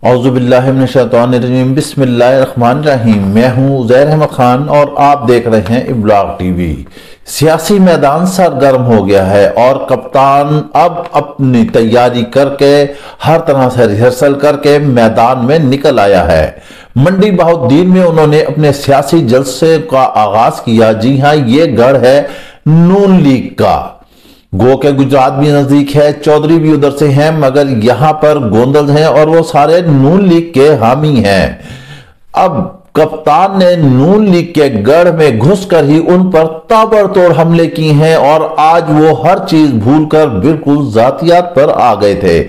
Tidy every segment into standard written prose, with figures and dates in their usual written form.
औज़ु बिल्लाहि मिनश शैतानिर रजीम बिस्मिल्लाहिर रहमानिर रहीम। मैं हूँ उज़ैर अहमद खान और आप देख रहे हैं इब्लॉग टीवी। सियासी मैदान सरगर्म हो गया है और कप्तान अब अपनी तैयारी करके हर तरह से रिहर्सल करके मैदान में निकल आया है। मंडी बहाउद्दीन में उन्होंने अपने सियासी जलसे का आगाज किया। जी हाँ, ये गढ़ है नून लीग का। गो के गुजरात भी नजदीक है, चौधरी भी उधर से हैं, मगर यहां पर गोंदल हैं और वो सारे नून लीग के हामी हैं। अब कप्तान ने नून लीग के गढ़ में घुसकर ही उन पर ताबड़तोड़ हमले किए हैं और आज वो हर चीज भूलकर बिल्कुल जातियात पर आ गए थे।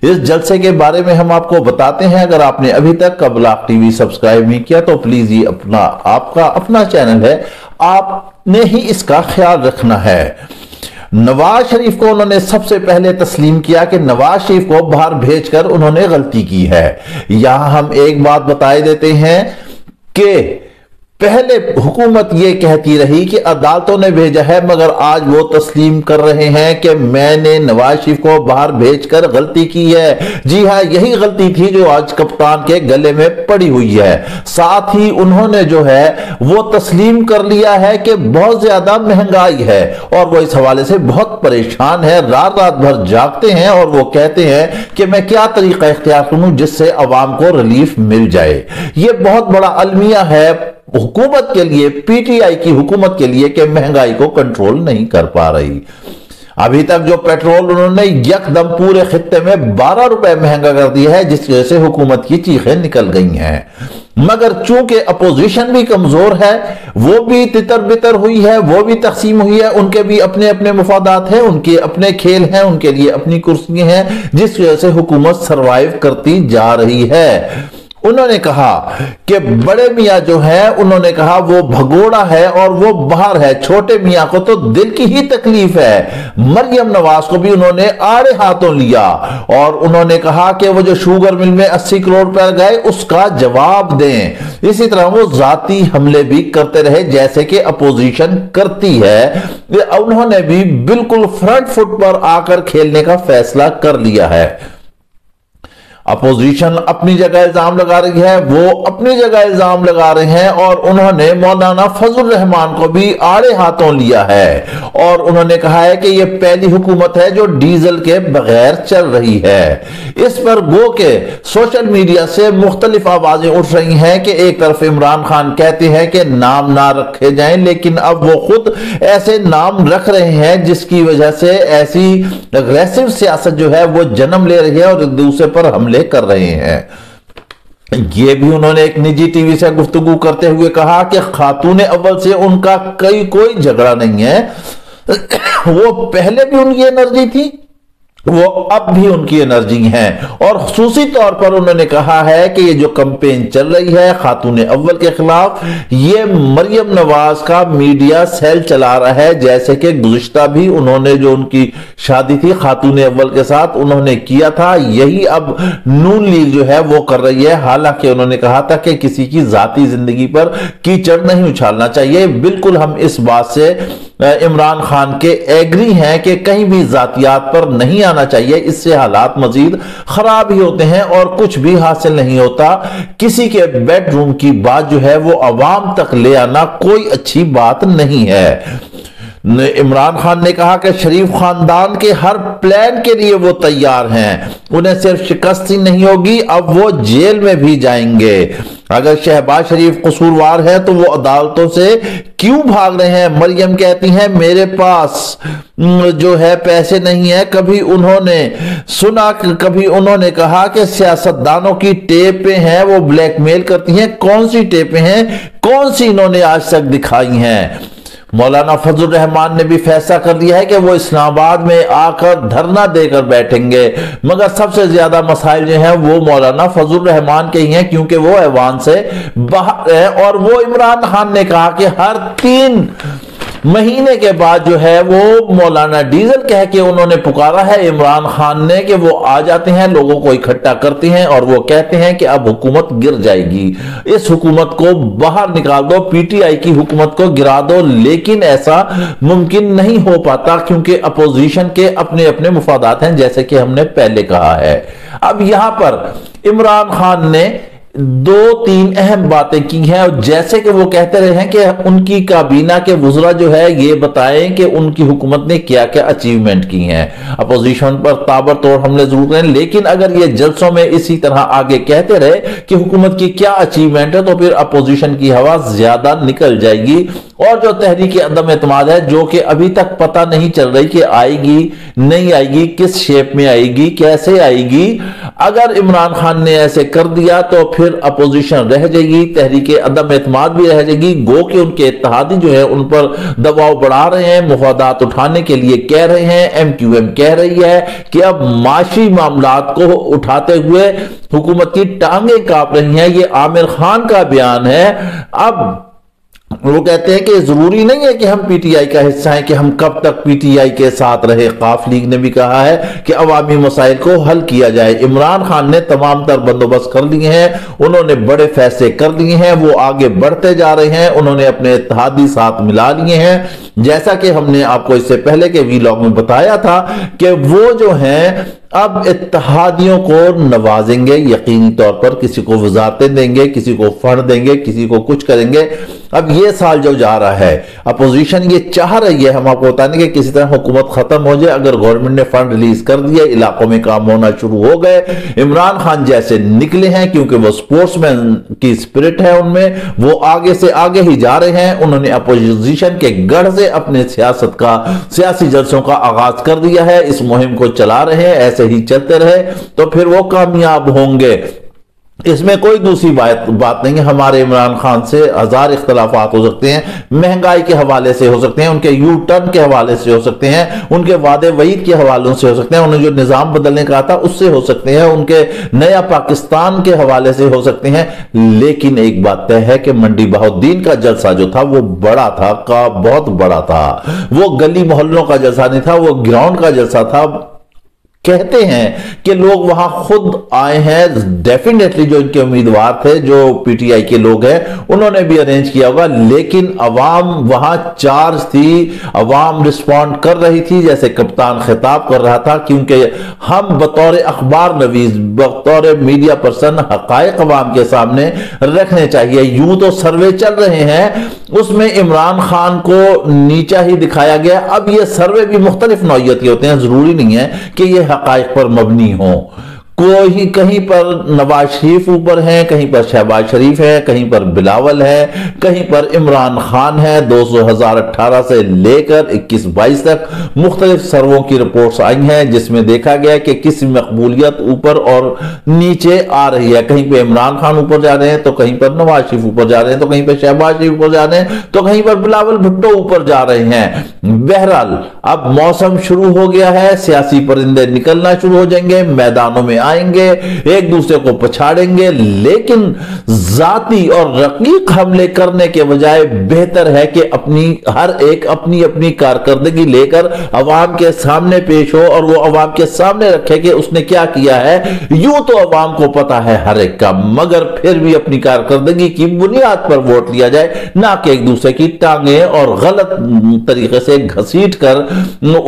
इस जलसे के बारे में हम आपको बताते हैं। अगर आपने अभी तक इब्लॉग टीवी सब्सक्राइब नहीं किया तो प्लीज ये आपका अपना चैनल है, आपने ही इसका ख्याल रखना है। नवाज शरीफ को उन्होंने सबसे पहले तस्लीम किया कि नवाज शरीफ को बाहर भेजकर उन्होंने गलती की है। यहां हम एक बात बताए देते हैं कि पहले हुकूमत ये कहती रही कि अदालतों ने भेजा है, मगर आज वो तस्लीम कर रहे हैं कि मैंने नवाज शरीफ को बाहर भेजकर गलती की है। जी हाँ, यही गलती थी जो आज कप्तान के गले में पड़ी हुई है। साथ ही उन्होंने जो है वो तस्लीम कर लिया है कि बहुत ज्यादा महंगाई है और वो इस हवाले से बहुत परेशान है, रात रात भर जागते हैं और वो कहते हैं कि मैं क्या तरीका इख्तियार करूं जिससे अवाम को रिलीफ मिल जाए। ये बहुत बड़ा अलमिया है हुकूमत के लिए, पीटीआई की हुकूमत के लिए, कि महंगाई को कंट्रोल नहीं कर पा रही। अभी तक जो पेट्रोल उन्होंने यकदम पूरे खित्ते में 12 रुपए महंगा कर दिया है, जिसकी वजह से हुकूमत की चीखें निकल गई हैं। मगर चूंकि अपोजिशन भी कमजोर है, वो भी तितर बितर हुई है, वो भी तकसीम हुई है, उनके भी अपने अपने मुफादात हैं, उनके अपने खेल हैं, उनके लिए अपनी कुर्सियां हैं, जिसकी वजह से हुकूमत सरवाइव करती जा रही है। उन्होंने कहा कि बड़े मियाँ जो है, उन्होंने कहा वो भगोड़ा है और वो बाहर है, छोटे मियाँ को तो दिल की ही तकलीफ है। मरियम नवाज को भी उन्होंने आड़े हाथों लिया और उन्होंने कहा कि वो जो शुगर मिल में 80 करोड़ रुपए गए उसका जवाब दें। इसी तरह वो जाती हमले भी करते रहे जैसे कि अपोजिशन करती है। उन्होंने भी बिल्कुल फ्रंट फुट पर आकर खेलने का फैसला कर लिया है। अपोजिशन अपनी जगह इल्जाम लगा रही है, वो अपनी जगह इल्जाम लगा रहे हैं और उन्होंने मौलाना फजल रहमान को भी आड़े हाथों लिया है और उन्होंने कहा है कि ये पहली हुकूमत है जो डीजल के बगैर चल रही है। इस पर गो के सोशल मीडिया से मुख्तलिफ आवाजें उठ रही हैं कि एक तरफ इमरान खान कहते हैं कि नाम ना रखे जाएं, लेकिन अब वो खुद ऐसे नाम रख रहे हैं जिसकी वजह से ऐसी अग्रेसिव सियासत जो है वो जन्म ले रही है और एक दूसरे पर हमले कर रहे हैं। ये भी उन्होंने एक निजी टीवी से गुफ्तगू करते हुए कहा कि खातून अव्वल से उनका कोई झगड़ा नहीं है। वो पहले भी उनकी एनर्जी थी, वो अब भी उनकी एनर्जी है और खुसूसी तौर पर उन्होंने कहा है कि ये जो कैंपेन चल रही है खातून अव्वल के खिलाफ, ये मरियम नवाज का मीडिया सेल चला रहा है। जैसे कि गुज़िश्ता भी उन्होंने जो उनकी शादी थी खातून अव्वल के साथ उन्होंने किया था, यही अब नून लीग जो है वो कर रही है। हालांकि उन्होंने कहा था कि किसी की जाती जिंदगी पर कीचड़ नहीं उछालना चाहिए। बिल्कुल हम इस बात से इमरान खान के एग्री हैं कि कहीं भी जातियात पर नहीं आना चाहिए, इससे हालात मजीद खराब ही होते हैं और कुछ भी हासिल नहीं होता। किसी के बेडरूम की बात जो है वो अवाम तक ले आना कोई अच्छी बात नहीं है। इमरान खान ने कहा कि शरीफ खानदान के हर प्लान के लिए वो तैयार हैं, उन्हें सिर्फ शिकस्त ही नहीं होगी, अब वो जेल में भी जाएंगे। अगर शहबाज शरीफ कसूरवार है तो वो अदालतों से क्यों भाग रहे हैं? मरियम कहती हैं मेरे पास जो है पैसे नहीं है। कभी उन्होंने सुना, कभी उन्होंने कहा कि सियासतदानों की टेपें हैं, वो ब्लैकमेल करती हैं। कौन सी टेपें हैं, कौन सी इन्होंने आज तक दिखाई हैं? मौलाना फजल रहमान ने भी फैसला कर लिया है कि वो इस्लामाबाद में आकर धरना देकर बैठेंगे, मगर सबसे ज्यादा मसाइल जो हैं वो मौलाना फजल रहमान के ही हैं क्योंकि वो ऐवान से बाहर है। और वो इमरान खान ने कहा कि हर 3 महीने के बाद जो है वो मौलाना डीजल कह के उन्होंने पुकारा है इमरान खान ने कि वो आ जाते हैं, लोगों को इकट्ठा करते हैं और वो कहते हैं कि अब हुकूमत गिर जाएगी, इस हुकूमत को बाहर निकाल दो, पीटीआई की हुकूमत को गिरा दो। लेकिन ऐसा मुमकिन नहीं हो पाता क्योंकि अपोजिशन के अपने अपने मुफादात हैं, जैसे कि हमने पहले कहा है। अब यहां पर इमरान खान ने दो तीन अहम बातें की हैं और जैसे कि वो कहते रहे हैं कि उनकी काबीना के वुज़रा जो है ये बताएं कि उनकी हुकूमत ने क्या क्या अचीवमेंट की हैं। अपोजिशन पर ताबड़तोड़ हमले जरूर करें, लेकिन अगर ये जलसों में इसी तरह आगे कहते रहे कि हुकूमत की क्या अचीवमेंट है तो फिर अपोजिशन की हवा ज्यादा निकल जाएगी और जो तहरीक अदम एतमाद है, जो कि अभी तक पता नहीं चल रही कि आएगी नहीं आएगी, किस शेप में आएगी, कैसे आएगी, अगर इमरान खान ने ऐसे कर दिया तो फिर अपोजिशन रह जाएगी, तहरीक अदम एतमाद भी रह जाएगी। गो कि उनके इत्तेहादी जो है उन पर दबाव बढ़ा रहे हैं, मुफादात उठाने के लिए कह रहे हैं। एमक्यूएम कह रही है कि अब माशी मामलात को उठाते हुए हुकूमत की टांगें कांप रही हैं। ये आमिर खान का बयान है। अब वो कहते हैं कि जरूरी नहीं है कि हम पीटीआई का हिस्सा हैं कि हम कब तक पीटीआई के साथ रहे। काफ लीग ने भी कहा है कि अवामी मसाइल को हल किया जाए। इमरान खान ने तमाम तर बंदोबस्त कर लिए हैं, उन्होंने बड़े फैसले कर लिए हैं, वो आगे बढ़ते जा रहे हैं, उन्होंने अपने इत्तेहादी साथ मिला लिए हैं। जैसा कि हमने आपको इससे पहले के वीलॉग में बताया था कि वो जो हैं अब इत्तेहादियों को नवाजेंगे यकीनी तौर पर, किसी को वजारतें देंगे, किसी को फंड देंगे, किसी को कुछ करेंगे। अब ये साल जो जा रहा है अपोजिशन ये चाह रही है, हम आपको बताने कि किसी तरह हुकूमत खत्म हो जाए। अगर गवर्नमेंट ने फंड रिलीज कर दिया, इलाकों में काम होना शुरू हो गए, इमरान खान जैसे निकले हैं क्योंकि वो स्पोर्ट्समैन की स्पिरिट है उनमें, वो आगे से आगे ही जा रहे हैं। उन्होंने अपोजिशन के गढ़ से अपने सियासी जलसों का आगाज कर दिया है, इस मुहिम को चला रहे हैं। ऐसे ही चलते रहे तो फिर वो कामयाब होंगे, इसमें कोई दूसरी बात नहीं है। हमारे इमरान खान से हजार इख्तलाफात हो सकते हैं, महंगाई के हवाले से हो सकते हैं, उनके यू टर्न के हवाले से हो सकते हैं, उनके वादे वईद के हवालों से हो सकते हैं, उन्हें जो निजाम बदलने का था उससे हो सकते हैं, उनके नया पाकिस्तान के हवाले से हो सकते हैं। लेकिन एक बात तय है कि मंडी बहाउद्दीन का जलसा जो था वो बड़ा था, का बहुत बड़ा था। वो गली मोहल्लों का जलसा नहीं था, वो ग्राउंड का जलसा था। कहते हैं कि लोग वहां खुद आए हैं, डेफिनेटली जो इनके उम्मीदवार थे, जो पीटीआई के लोग हैं, उन्होंने भी अरेंज किया होगा। लेकिन अवाम वहां चार्ज थी, अवाम रिस्पॉन्ड कर रही थी, जैसे कप्तान खिताब कर रहा था, क्योंकि हम बतौर अखबार नवीज, बतौर मीडिया पर्सन हकायक अवाम के सामने रखने चाहिए। यूं तो सर्वे चल रहे हैं, उसमें इमरान खान को नीचा ही दिखाया गया। अब ये सर्वे भी मुख्तलिफ नौइयत के होते हैं, जरूरी नहीं है कि ये हकायक पर मबनी हो। कोई कहीं पर नवाज शरीफ ऊपर है, कहीं पर शहबाज शरीफ है, कहीं पर बिलावल है, कहीं पर इमरान खान है। 2018 से लेकर 21-22 तक मुख्तलिफ सर्वों की रिपोर्ट्स आई हैं जिसमें देखा गया कि किस मकबूलियत ऊपर और नीचे आ रही है। कहीं पे इमरान खान ऊपर जा रहे हैं तो कहीं पर नवाज शरीफ ऊपर जा रहे हैं, तो कहीं पर शहबाज शरीफ ऊपर जा रहे हैं, तो कहीं पर बिलावल भुट्टो ऊपर जा रहे हैं। बहरहाल अब मौसम शुरू हो गया है, सियासी परिंदे निकलना शुरू हो जाएंगे, मैदानों में आएंगे, एक दूसरे को पछाड़ेंगे। लेकिन जाती और रकीक हमले करने के बजाय बेहतर है कि हर एक अपनी अपनी कारकर्दगी लेकर अवाम के सामने पेश हो और वो अवाम के सामने रखे कि उसने क्या किया है। यूं तो अवाम को पता है हर एक का, मगर फिर भी अपनी कारकर्दगी की बुनियाद पर वोट लिया जाए, ना कि एक दूसरे की टांगे और गलत तरीके से घसीट कर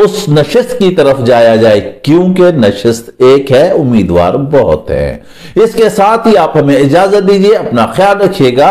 उस नशिस्त की तरफ जाया जाए, क्योंकि नशिस्त एक है, उम्मीदवार बहुत है। इसके साथ ही आप हमें इजाजत दीजिए, अपना ख्याल रखिएगा।